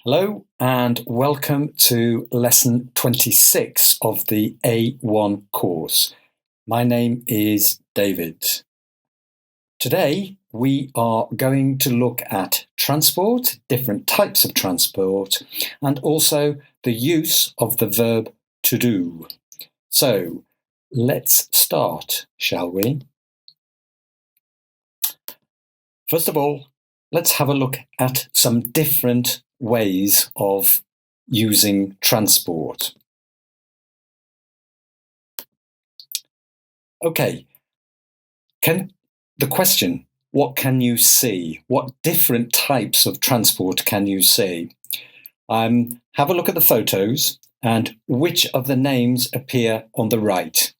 Hello and welcome to lesson 26 of the A1 course. My name is David. Today we are going to look at transport, different types of transport, and also the use of the verb to do. So let's start, shall we? First of all, let's have a look at some different ways of using transport. Okay, the question, what can you see? What different types of transport can you see? Have a look at the photos and which of the names appear on the right.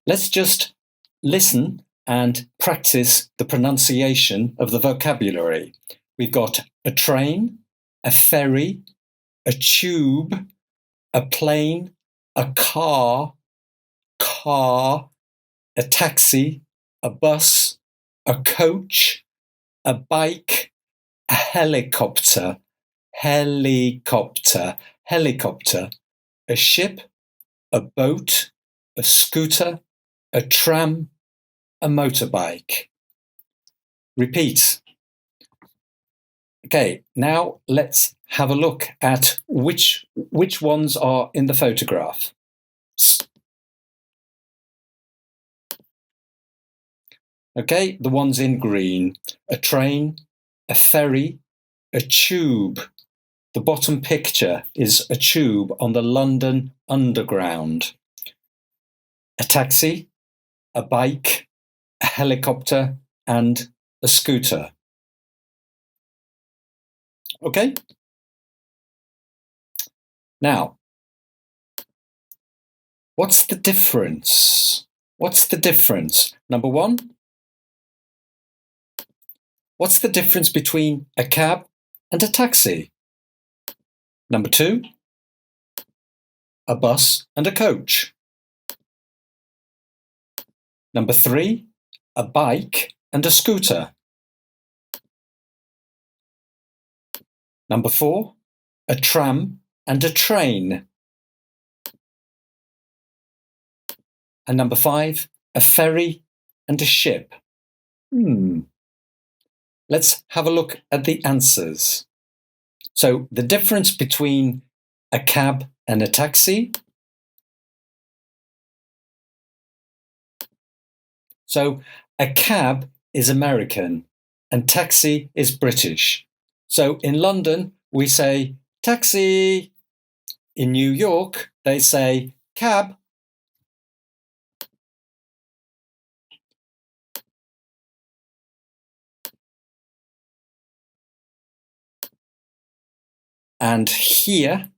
Let's just listen and practice the pronunciation of the vocabulary. We've got a train, a ferry, a tube, a plane, a car, a taxi, a bus, a coach, a bike, a helicopter, a ship, a boat, a scooter, a tram, a motorbike. Repeat. Okay, now let's have a look at which ones are in the photograph. Okay, the ones in green. A train, a ferry, a tube. The bottom picture is a tube on the London Underground. A taxi, a bike, a helicopter, and a scooter. Okay? Now, what's the difference? Number one, what's the difference between a cab and a taxi? Number two, a bus and a coach. Number three, a bike and a scooter. Number four, a tram and a train. And number five, a ferry and a ship. Let's have a look at the answers. So the difference between a cab and a taxi. So a cab is American and taxi is British. So in London, we say taxi. In New York, they say cab. And here,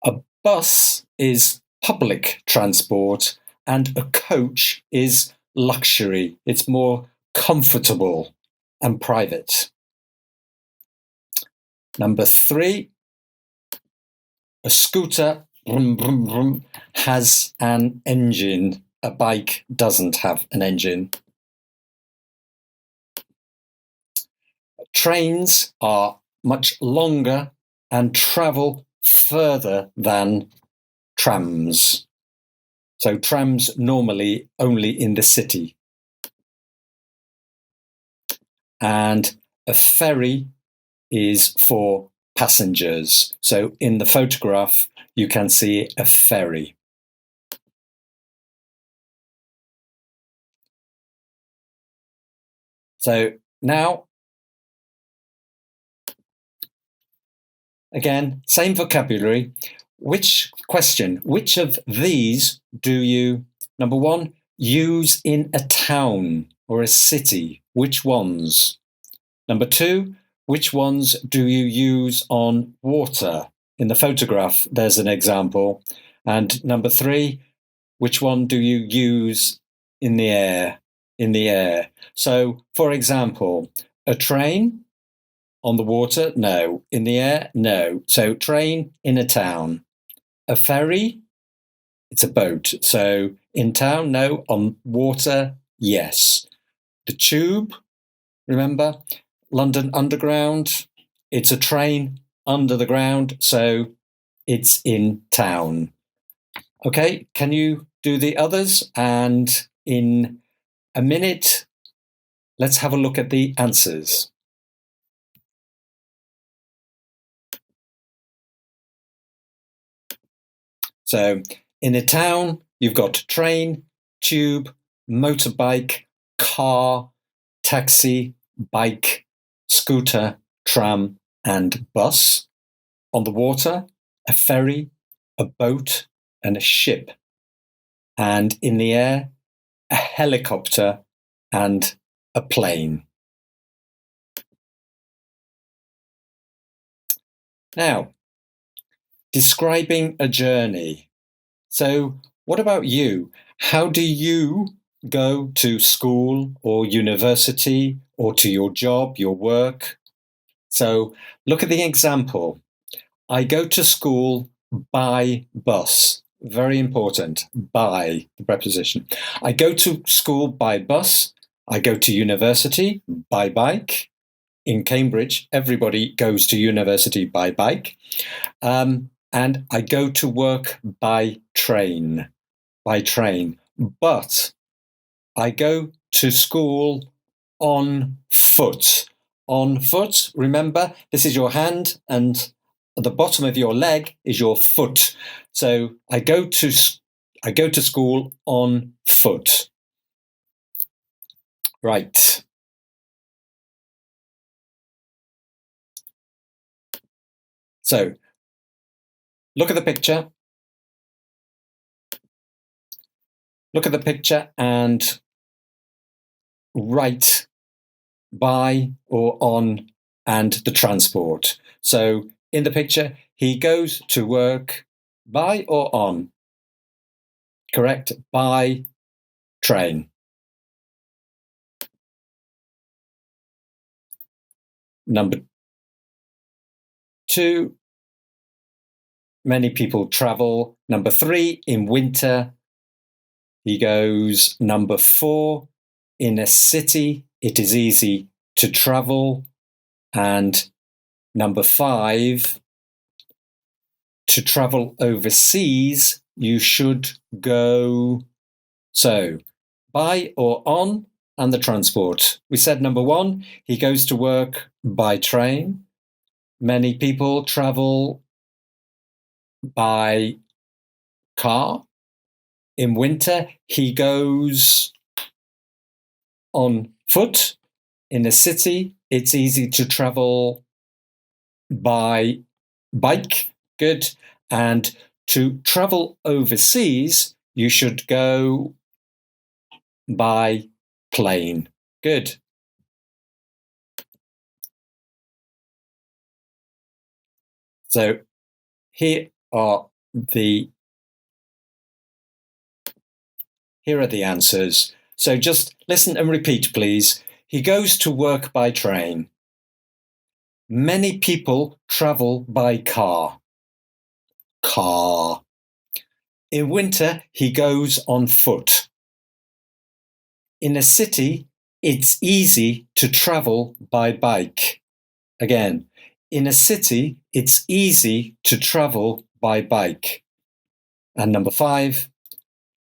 a bus is public transport and a coach is luxury. It's more comfortable and private. Number three, a scooter has an engine. A bike doesn't have an engine. Trains are much longer and travel further than trams. So trams normally only in the city. And a ferry is for passengers. So in the photograph, you can see a ferry. So now, again, same vocabulary. Which of these do you, number one, use in a town or a city? Which ones? Number two, which ones do you use on water? In the photograph, there's an example. And number three, which one do you use in the air? So, for example, a train on the water? No. In the air? No. So, train in a town. A ferry? It's a boat. So, In town, no. On water, yes. The tube, remember? London Underground, it's a train under the ground, so it's in town. Okay, can you do the others? And in a minute, let's have a look at the answers. So in a town, you've got train, tube, motorbike, car, taxi, bike, scooter, tram, and bus. On the water, a ferry, a boat, and a ship. And in the air, a helicopter and a plane. Now, describing a journey. So, what about you? How do you go to school or university or to your job, your work? So, look at the example. I go to school by bus. Very important. By, the preposition. I go to school by bus. I go to university by bike. In Cambridge, everybody goes to university by bike. And I go to work by train. By train. But I go to school on foot. On foot, remember, this is your hand and at the bottom of your leg is your foot. So I go to school on foot. Right. So look at the picture. Look at the picture and write by or on and the transport. So in the picture, he goes to work by or on? Correct, by train. Number 2, many people travel. Number 3, in winter, he goes. Number 4, in a city, it is easy to travel. And number 5, to travel overseas, you should go. So, by or on and the transport. We said number 1, he goes to work by train. Many people travel by car. In winter, he goes on foot. In a city, it's easy to travel by bike. Good. And to travel overseas, you should go by plane. Good. So here are the answers. So just listen and repeat, please. He goes to work by train. Many people travel by car. Car. In winter, he goes on foot. In a city, it's easy to travel by bike. Again, in a city, it's easy to travel by bike. And number 5,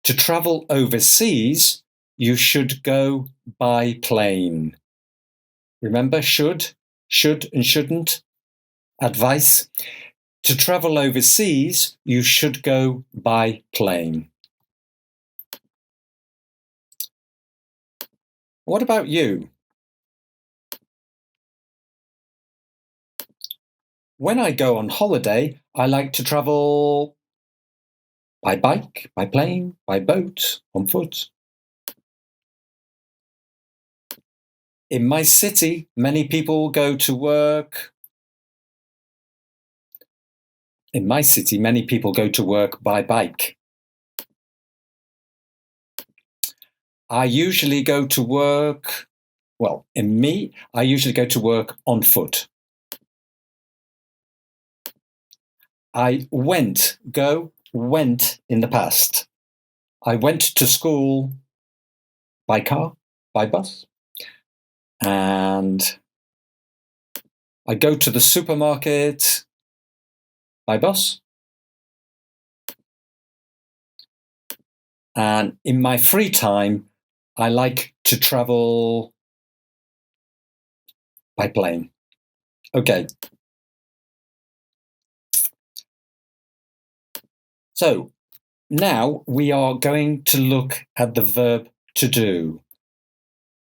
to travel overseas, you should go by plane. Remember, should and shouldn't. Advice. To travel overseas, you should go by plane. What about you? When I go on holiday, I like to travel by bike, by plane, by boat, on foot. In my city, many people go to work. In my city, many people go to work by bike. I usually go to work, I usually go to work on foot. I went in the past. I went to school by car, by bus, and I go to the supermarket by bus, and in my free time, I like to travel by plane. Okay. So now we are going to look at the verb to do.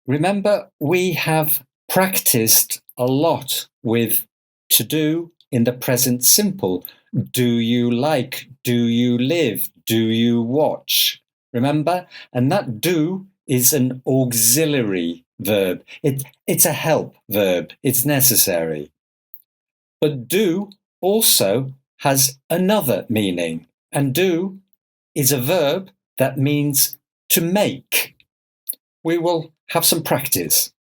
Remember, we have practiced a lot with to do in the present simple. Do you like? Do you live? Do you watch? Remember? And that do is an auxiliary verb. It's a help verb. It's necessary. But do also has another meaning. And do is a verb that means to make. We will have some practice.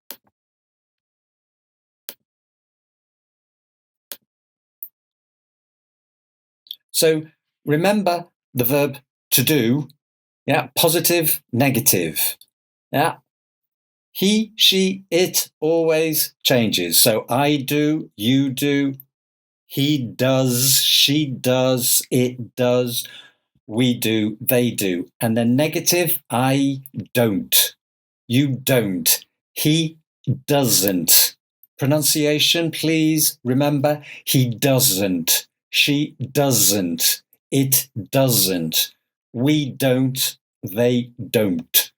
So remember the verb to do, yeah, positive, negative, yeah. He, she, it always changes. So I do, you do, he does, she does, it does, we do, they do. And then negative, I don't, you don't, he doesn't. Pronunciation, please remember, he doesn't, she doesn't, it doesn't, we don't, they don't.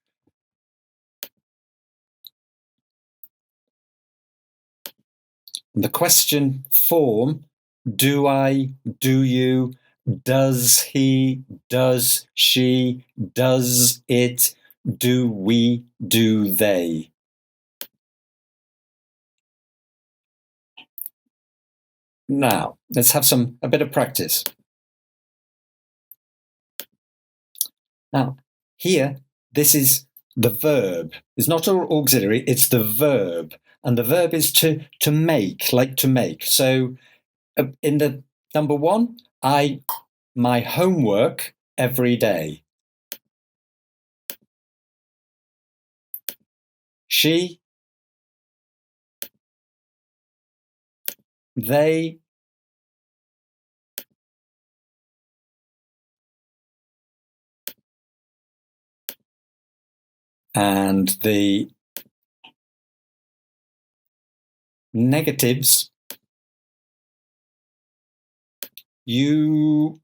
The question form, do I, do you, does he, does she, does it, do we, do they. Now, let's have a bit of practice. Now, here, this is the verb. It's not an auxiliary, it's the verb. And the verb is to make, like to make. So in the number one, my homework every day. She, they, and the negatives, you,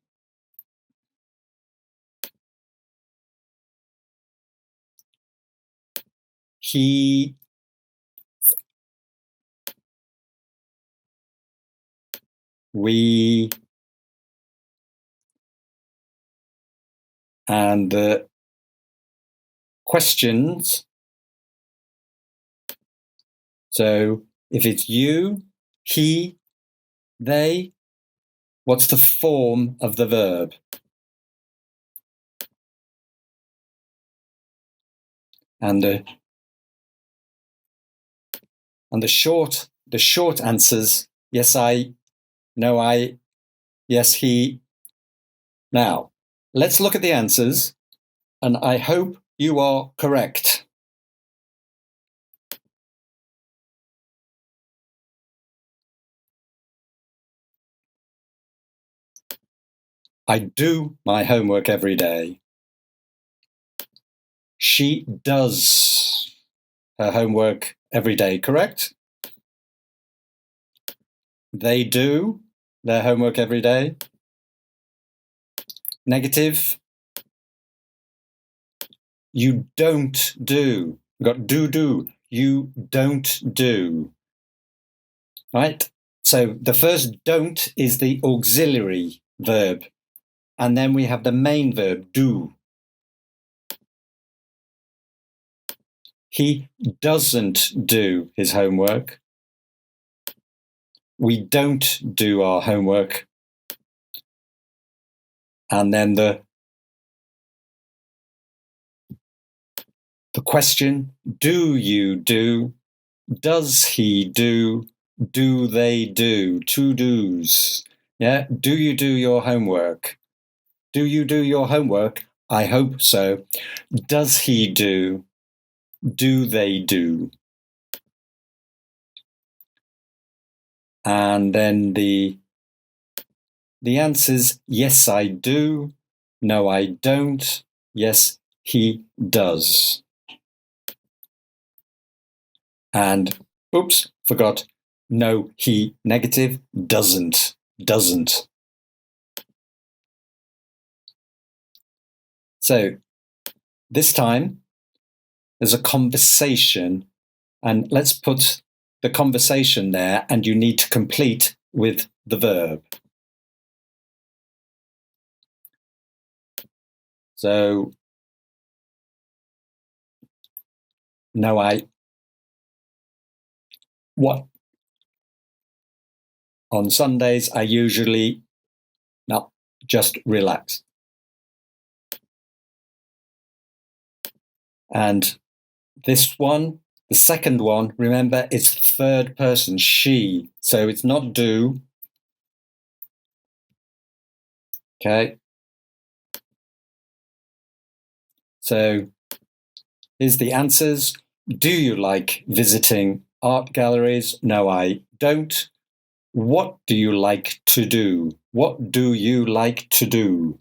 he, we, and the questions. So if it's you, he, they, what's the form of the verb? And the short answers, yes, I, no, I, yes, he. Now, let's look at the answers, and I hope you are correct. I do my homework every day. She does her homework every day, correct? They do their homework every day. Negative. You don't do. We've got do. You don't do. Right? So the first don't is the auxiliary verb. And then we have the main verb, do. He doesn't do his homework. We don't do our homework. And then the question, do you do? Does he do? Do they do? Two do's. Yeah. Do you do your homework? Do you do your homework? I hope so. Does he do? Do they do? And then the answers, yes, I do. No, I don't. Yes, he does. And, oops, forgot. No, he negative doesn't. Doesn't. So this time there's a conversation, and let's put the conversation there, and you need to complete with the verb. So, no, what? On Sundays, I usually, no, just relax. And this one, the second one, remember, it's third person, she. So it's not do. Okay. So here's the answers. Do you like visiting art galleries? No, I don't. What do you like to do? What do you like to do?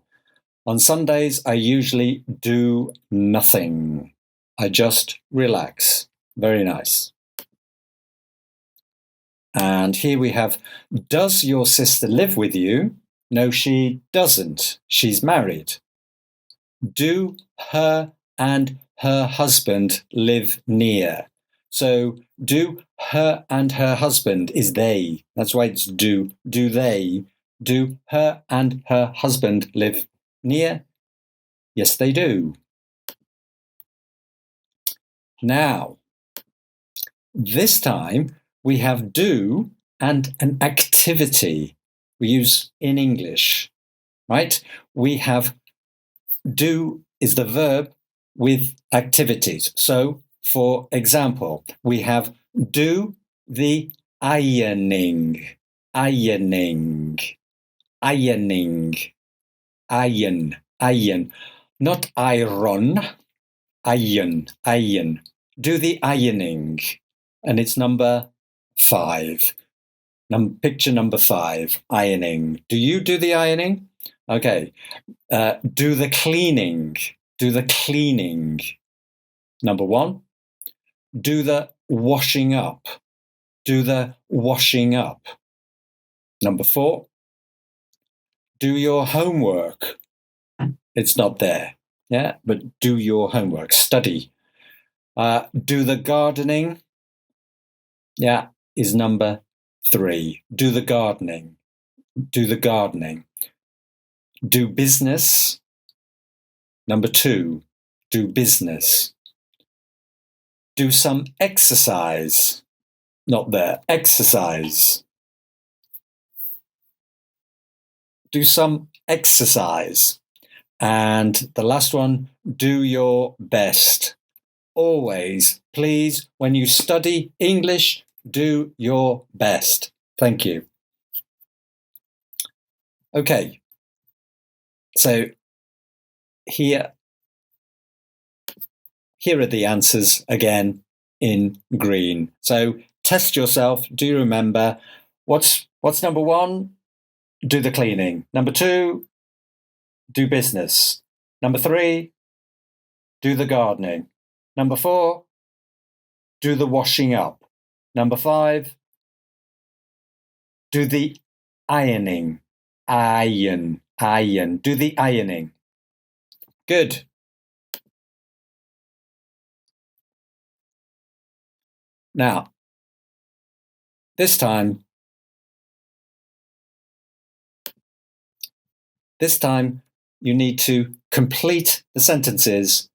On Sundays, I usually do nothing. I just relax. Very nice. And here we have, does your sister live with you? No, she doesn't. She's married. Do her and her husband live near? So do her and her husband is they. That's why it's do. Do they? Do her and her husband live near? Yes, they do. Now, this time we have do and an activity we use in English, right? We have do is the verb with activities. So, for example, we have do the ironing, ironing, ironing, iron, not iron, iron. Do the ironing, and it's number 5. Picture number 5, ironing. Do you do the ironing? Okay. Do the cleaning. Do the cleaning. Number 1. Do the washing up. Do the washing up. Number 4. Do your homework. It's not there. Yeah, but do your homework. Study. Do the gardening. Yeah, is number 3. Do the gardening. Do the gardening. Do business. Number 2. Do business. Do some exercise. Not there. Exercise. Do some exercise. And the last one, do your best. Always, please, when you study English, do your best. Thank you. Okay. So here are the answers again in green. So test yourself. Do you remember what's number 1? Do the cleaning. Number 2, do business. Number 3, do the gardening. Number 4, do the washing up. Number 5, do the ironing. Iron. Do the ironing. Good. Now, this time you need to complete the sentences.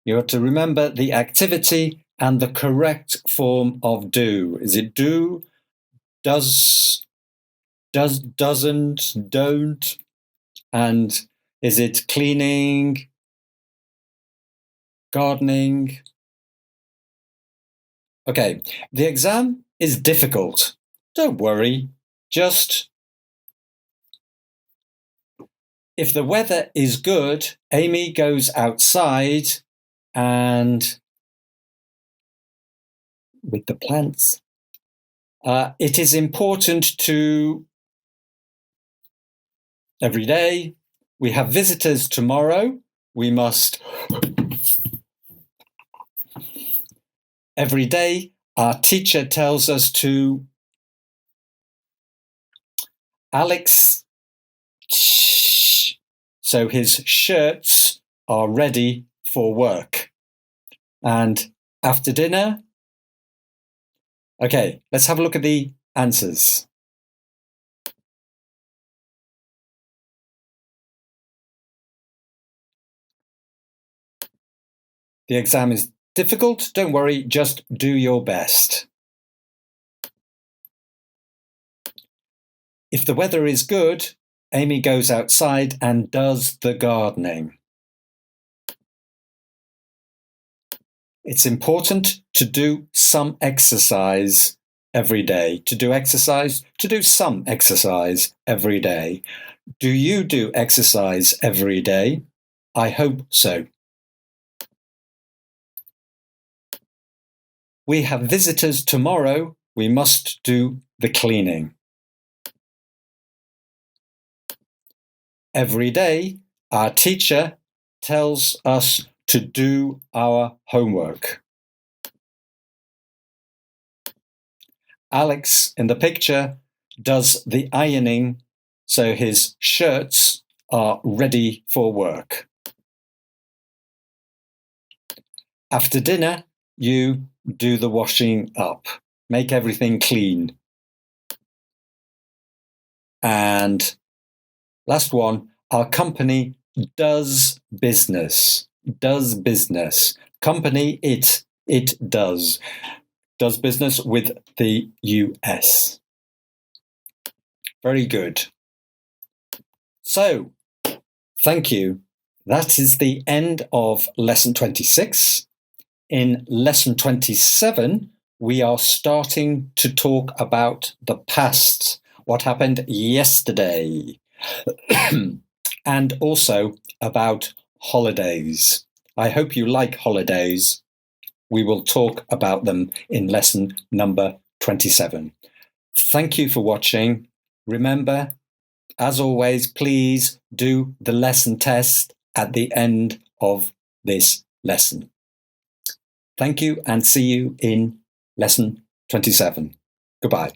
You have to remember the activity and the correct form of do. Is it do, does, doesn't, don't? And is it cleaning, gardening? Okay, the exam is difficult. Don't worry, just If the weather is good, Amy goes outside and with the plants. It is important to every day. We have visitors tomorrow. We must every day. Our teacher tells us to Alex, so his shirts are ready for work. And after dinner, okay, let's have a look at the answers. The exam is difficult. Don't worry, just do your best. If the weather is good, Amy goes outside and does the gardening. It's important to do some exercise every day. To do some exercise every day. Do you do exercise every day? I hope so. We have visitors tomorrow. We must do the cleaning. Every day, our teacher tells us to do our homework. Alex, in the picture, does the ironing, so his shirts are ready for work. After dinner, you do the washing up, make everything clean. And last one, our company does business. Does business. Company, it does. Does business with the US. Very good. So, thank you. That is the end of lesson 26. In lesson 27, we are starting to talk about the past, what happened yesterday, and also about holidays. I hope you like holidays. We will talk about them in lesson number 27. Thank you for watching. Remember, as always, please do the lesson test at the end of this lesson. Thank you and see you in lesson 27. Goodbye.